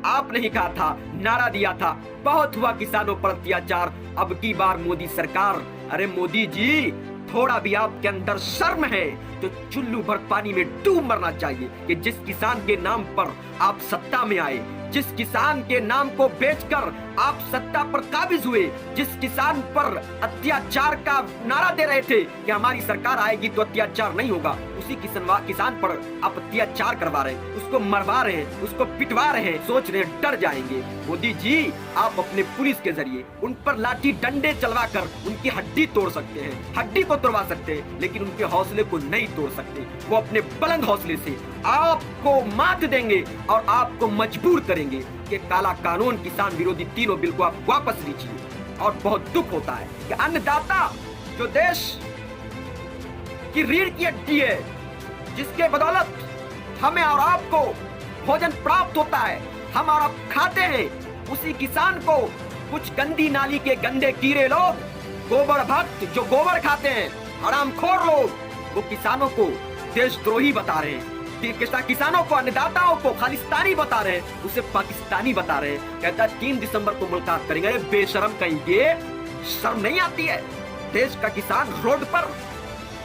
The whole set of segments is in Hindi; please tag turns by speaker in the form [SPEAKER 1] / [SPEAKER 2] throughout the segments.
[SPEAKER 1] आपने ही कहा था, नारा दिया था, बहुत हुआ किसानों पर अत्याचार, अब की बार मोदी सरकार। अरे मोदी जी, थोड़ा भी आपके अंदर शर्म है तो चुल्लू भर पानी में डूब मरना चाहिए कि जिस किसान के नाम पर आप सत्ता में आए, जिस किसान के नाम को बेचकर आप सत्ता पर काबिज हुए, जिस किसान पर अत्याचार का नारा दे रहे थे कि हमारी सरकार आएगी तो अत्याचार नहीं होगा, उसी किसान पर आप अत्याचार करवा रहे हैं, उसको मरवा रहे हैं, उसको पिटवा रहे हैं, सोच रहे हैं डर जाएंगे। मोदी जी, आप अपने पुलिस के जरिए उन पर लाठी डंडे चलवाकर उनकी हड्डी तोड़ सकते हैं, हड्डी को तोड़वा सकते हैं, लेकिन उनके हौसले को नहीं तोड़ सकते। वो अपने बुलंद हौसले से आपको मात देंगे और आपको मजबूर करेंगे कि काला कानून, किसान विरोधी तीनों बिल को आप वापस लीजिए। और बहुत दुख होता है कि अन्नदाता जो देश की रीढ़ की हड्डी है, जिसके बदौलत हमें और आपको भोजन प्राप्त होता है, हम और आप खाते हैं, उसी किसान को कुछ गंदी नाली के गंदे कीड़े लोग, गोबर भक्त जो गोबर खाते हैं, हरामखोर लोग, वो किसानों को देशद्रोही बता रहे हैं, किसानों को, अन्नदाताओं को खालिस्तानी बता रहे हैं, उसे पाकिस्तानी बता रहे हैं। कहता है 3 दिसंबर को मुलाकात करेंगे। अरे बेशरम कहिए, शर्म नहीं आती है? देश का किसान रोड पर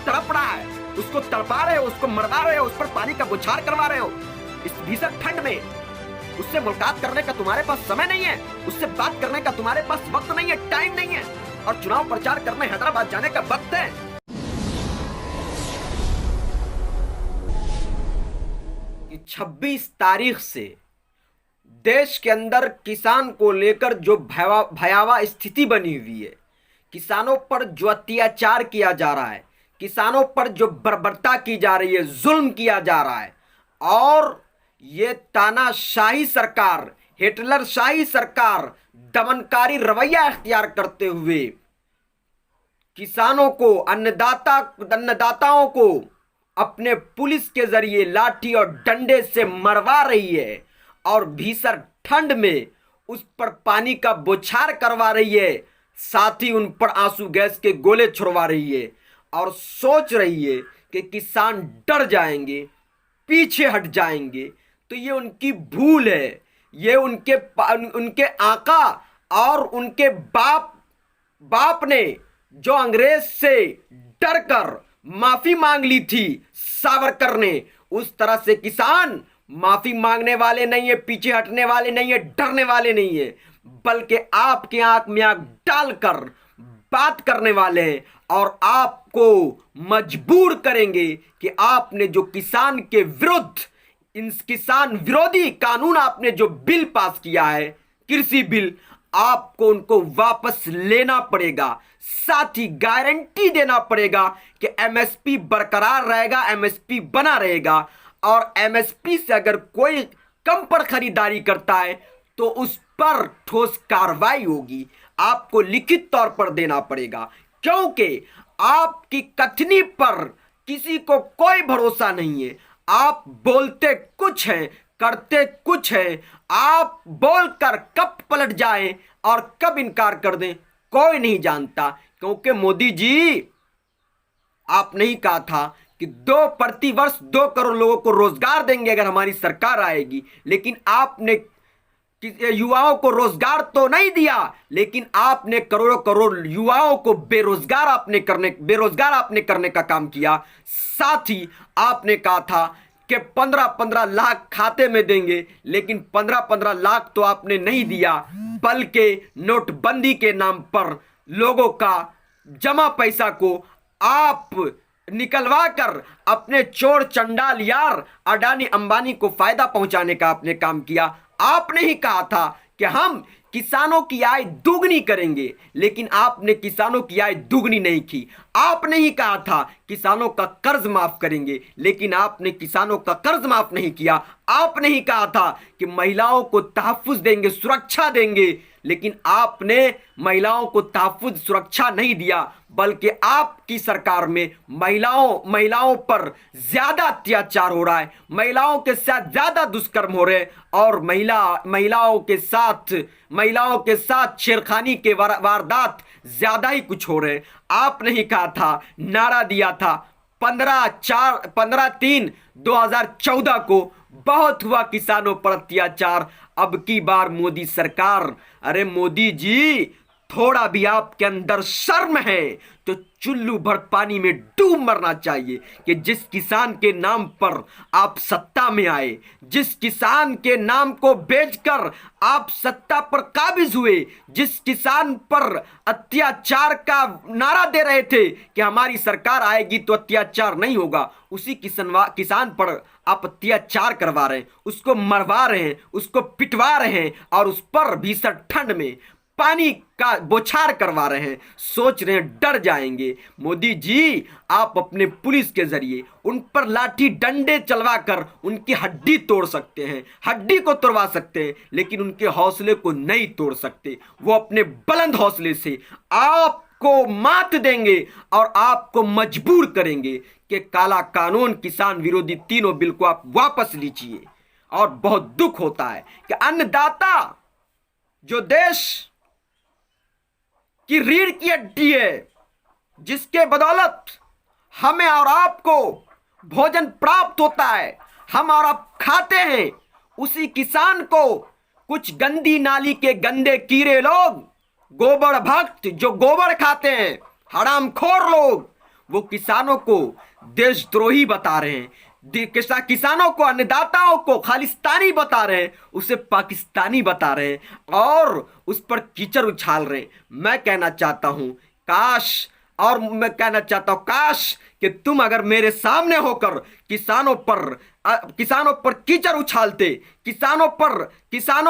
[SPEAKER 1] तड़प रहा है, उसको तड़पा रहे हो, उसको मरवा रहे हो, उस पर पानी का बौछार करवा रहे हो इस भीषण ठंड में। उससे मुलाकात करने का तुम्हारे पास समय नहीं है, उससे बात करने का तुम्हारे पास वक्त नहीं है, टाइम नहीं है, और चुनाव प्रचार करने हैदराबाद जाने का वक्त है। 26 तारीख से देश के अंदर किसान को लेकर जो भयावह स्थिति बनी हुई है, किसानों पर जो अत्याचार किया जा रहा है, किसानों पर जो बर्बरता की जा रही है, जुल्म किया जा रहा है, और ये तानाशाही सरकार, हिटलरशाही सरकार दमनकारी रवैया इख्तियार करते हुए किसानों को, अन्नदाताओं को अपने पुलिस के जरिए लाठी और डंडे से मरवा रही है, और भीषण ठंड में उस पर पानी का बौछार करवा रही है, साथ ही उन पर आंसू गैस के गोले छुड़वा रही है, और सोच रही है कि किसान डर जाएंगे, पीछे हट जाएंगे। तो ये उनकी भूल है। ये उनके आका और उनके बाप ने जो अंग्रेज से डरकर माफी मांग ली थी सावरकर ने, उस तरह से किसान माफी मांगने वाले नहीं है, पीछे हटने वाले नहीं है, डरने वाले नहीं है, बल्कि आपकी आंख में आंख डालकर बात करने वाले हैं, और आपको मजबूर करेंगे कि आपने जो किसान के विरुद्ध, इन किसान विरोधी कानून आपने जो बिल पास किया है, कृषि बिल, आपको उनको वापस लेना पड़ेगा। साथ ही गारंटी देना पड़ेगा कि एमएसपी बरकरार रहेगा, एमएसपी बना रहेगा, और एमएसपी से अगर कोई कम पर खरीदारी करता है तो उस पर ठोस कार्रवाई होगी। आपको लिखित तौर पर देना पड़ेगा, क्योंकि आपकी कथनी पर किसी को कोई भरोसा नहीं है। आप बोलते कुछ हैं, करते कुछ है। आप बोलकर कब पलट जाएं और कब इनकार कर दें, कोई नहीं जानता। क्योंकि मोदी जी, आपने ही कहा था कि प्रति वर्ष 2 करोड़ लोगों को रोजगार देंगे अगर हमारी सरकार आएगी, लेकिन आपने युवाओं को रोजगार तो नहीं दिया, लेकिन आपने करोड़ों करोड़ युवाओं को बेरोजगार आपने करने का काम किया। साथ ही आपने कहा था कि 15-15 लाख खाते में देंगे, लेकिन 15-15 लाख तो आपने नहीं दिया, बल्कि नोटबंदी के नाम पर लोगों का जमा पैसा को आप निकलवा कर अपने चोर चंडाल यार अडानी अंबानी को फायदा पहुंचाने का आपने काम किया। आपने ही कहा था कि हम किसानों की आय दुगनी करेंगे, लेकिन आपने किसानों की आय दुगनी नहीं की। आपने ही कहा था किसानों का कर्ज माफ करेंगे, लेकिन आपने किसानों का कर्ज माफ नहीं किया। आपने ही कहा था कि महिलाओं को तहफ्फुज देंगे, सुरक्षा देंगे, लेकिन आपने महिलाओं को तहफ्फुज, सुरक्षा नहीं दिया, बल्कि आपकी सरकार में महिलाओं पर ज्यादा अत्याचार हो रहा है, महिलाओं के साथ ज्यादा दुष्कर्म हो रहे हैं, और महिलाओं के साथ छेड़खानी के वारदात ज्यादा ही कुछ हो रहे हैं। आपने ही कहा था, नारा दिया था 15/3/2014 को, बहुत हुआ किसानों पर अत्याचार, अब की बार मोदी सरकार, अरे मोदी जी, थोड़ा भी आपके अंदर शर्म है तो चुल्लू भर पानी में डूब मरना चाहिए कि जिस किसान के नाम पर आप सत्ता में आए, जिस किसान के नाम को बेचकर आप सत्ता पर काबिज हुए, जिस किसान पर अत्याचार का नारा दे रहे थे कि हमारी सरकार आएगी तो अत्याचार नहीं होगा, उसी किसान पर आप अत्याचार करवा रहे हैं, उसको मरवा रहे हैं, उसको पिटवा रहे हैं और उस पर भीषण ठंड में पानी का बौछार करवा रहे हैं। सोच रहे हैं डर जाएंगे। मोदी जी, आप अपने पुलिस के जरिए उन पर लाठी डंडे चलवाकर उनकी हड्डी तोड़ सकते हैं, हड्डी को तोड़वा सकते हैं, लेकिन उनके हौसले को नहीं तोड़ सकते। वो अपने बुलंद हौसले से आपको मात देंगे और आपको मजबूर करेंगे कि काला कानून, किसान विरोधी तीनों बिल को आप वापस लीजिए। और बहुत दुख होता है कि अन्नदाता, जो देश की रीढ़ की हड्डी है, जिसके बदौलत हमें और आपको भोजन प्राप्त होता है, हम और आप खाते हैं, उसी किसान को कुछ गंदी नाली के गंदे कीड़े लोग, गोबर भक्त जो गोबर खाते हैं, हरामखोर लोग, वो किसानों को देशद्रोही बता रहे हैं, किसानों को, अन्नदाताओं को खालिस्तानी बता रहे हैं, उसे पाकिस्तानी बता रहे हैं और उस पर कीचड़ उछाल रहे हैं। मैं कहना चाहता हूं काश कि तुम अगर मेरे सामने होकर किसानों पर कीचड़ उछालते, किसानों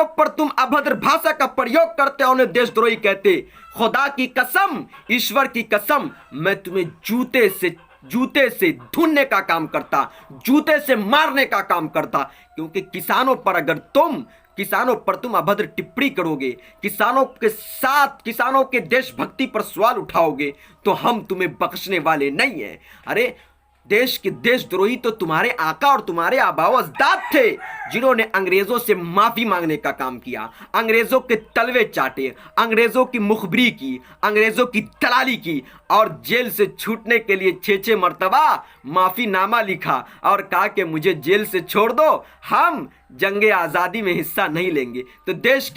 [SPEAKER 1] पर तुम अभद्र भाषा का प्रयोग करते, उन्हें देशद्रोही कहते, खुदा की कसम, ईश्वर की कसम, मैं तुम्हें जूते से ढूंढने का काम करता, जूते से मारने का काम करता। क्योंकि किसानों पर तुम अभद्र टिप्पणी करोगे, किसानों के देशभक्ति पर सवाल उठाओगे तो हम तुम्हें बख्शने वाले नहीं हैं। अरे देश के देशद्रोही तो तुम्हारे आका और तुम्हारे आबाओ अजदाद थे, जिन्होंने अंग्रेजों से माफी मांगने का काम किया, अंग्रेजों के तलवे चाटे, अंग्रेजों की मुखबिरी की, अंग्रेजों की दलाली की और जेल से छूटने के लिए 6 मर्तबा माफीनामा लिखा और कहा कि मुझे जेल से छोड़ दो, हम जंगे आज़ादी में हिस्सा नहीं लेंगे। तो देश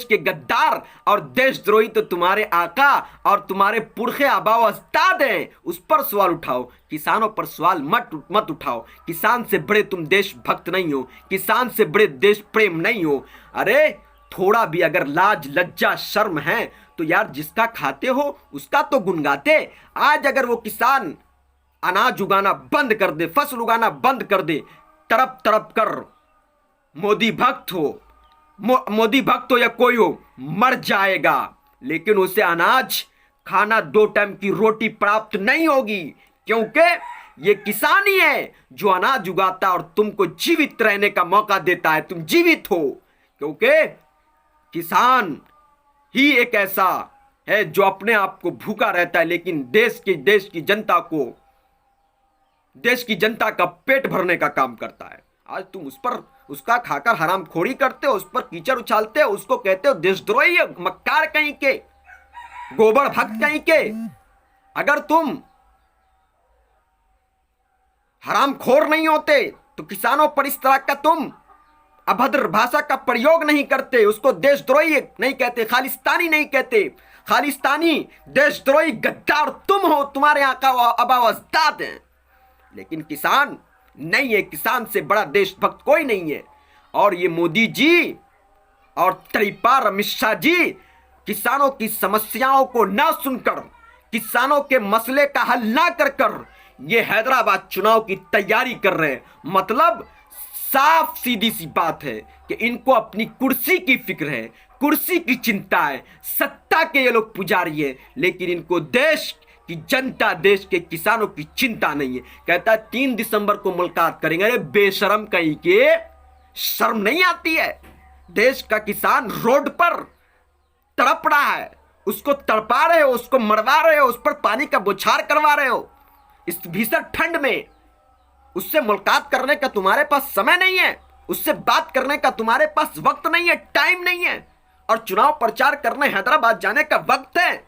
[SPEAKER 1] के गद्दार और देशद्रोही तो तुम्हारे आका और तुम्हारे पुरखे आबाओ अजदाद हैं। उस पर सवाल उठाओ, किसानों पर सवाल मत उठाओ। किसान से बड़े तुम देशभक्त नहीं हो, किसान से बड़े देश प्रेम नहीं हो। अरे थोड़ा भी अगर लाज लज्जा शर्म है तो यार जिसका खाते हो उसका तो गुण गाते। आज अगर वो किसान अनाज उगाना बंद कर दे, फसल उगाना बंद कर दे, तड़प तड़प कर मोदी भक्त हो या कोई हो, मर जाएगा, लेकिन उसे अनाज खाना 2 टाइम की रोटी प्राप्त नहीं होगी। क्योंकि ये किसान ही है जो अनाज उगाता और तुमको जीवित रहने का मौका देता है, तुम जीवित हो। क्योंकि किसान ही एक ऐसा है जो अपने आप को भूखा रहता है, लेकिन देश की जनता का पेट भरने का काम करता है। आज तुम उसका खाकर हरामखोरी करते हो, उस पर कीचड़ उछालते हो, उसको कहते हो देशद्रोही, मक्कार कहीं के, गोबर भक्त कहीं के। अगर तुम हरामखोर नहीं होते तो किसानों पर इस तरह का तुम अभद्र भाषा का प्रयोग नहीं करते, उसको देशद्रोही नहीं कहते, खालिस्तानी नहीं कहते। खालिस्तानी, देशद्रोही, गद्दार तुम हो, तुम्हारे आका आबाओ अजदाद हैं। लेकिन किसान नहीं है, किसान से बड़ा देशभक्त कोई नहीं है। और ये मोदी जी और तरीपार अमित शाह जी किसानों की समस्याओं को ना सुनकर, किसानों के मसले का हल ना कर ये हैदराबाद चुनाव की तैयारी कर रहे हैं। मतलब साफ सीधी सी बात है कि इनको अपनी कुर्सी की फिक्र है, कुर्सी की चिंता है, सत्ता के ये लोग पुजारी है, लेकिन इनको देश की जनता, देश के किसानों की चिंता नहीं है। कहता है 3 दिसंबर को मुलाकात करेंगे। अरे बेशरम कहीं के, शर्म नहीं आती है? देश का किसान रोड पर तड़प रहा है, उसको तड़पा रहे हो, उसको मरवा रहे हो, उस पर पानी का बौछार करवा रहे हो इस भीषण ठंड में। उससे मुलाकात करने का तुम्हारे पास समय नहीं है, उससे बात करने का तुम्हारे पास वक्त नहीं है, टाइम नहीं है। और चुनाव प्रचार करने हैदराबाद जाने का वक्त है।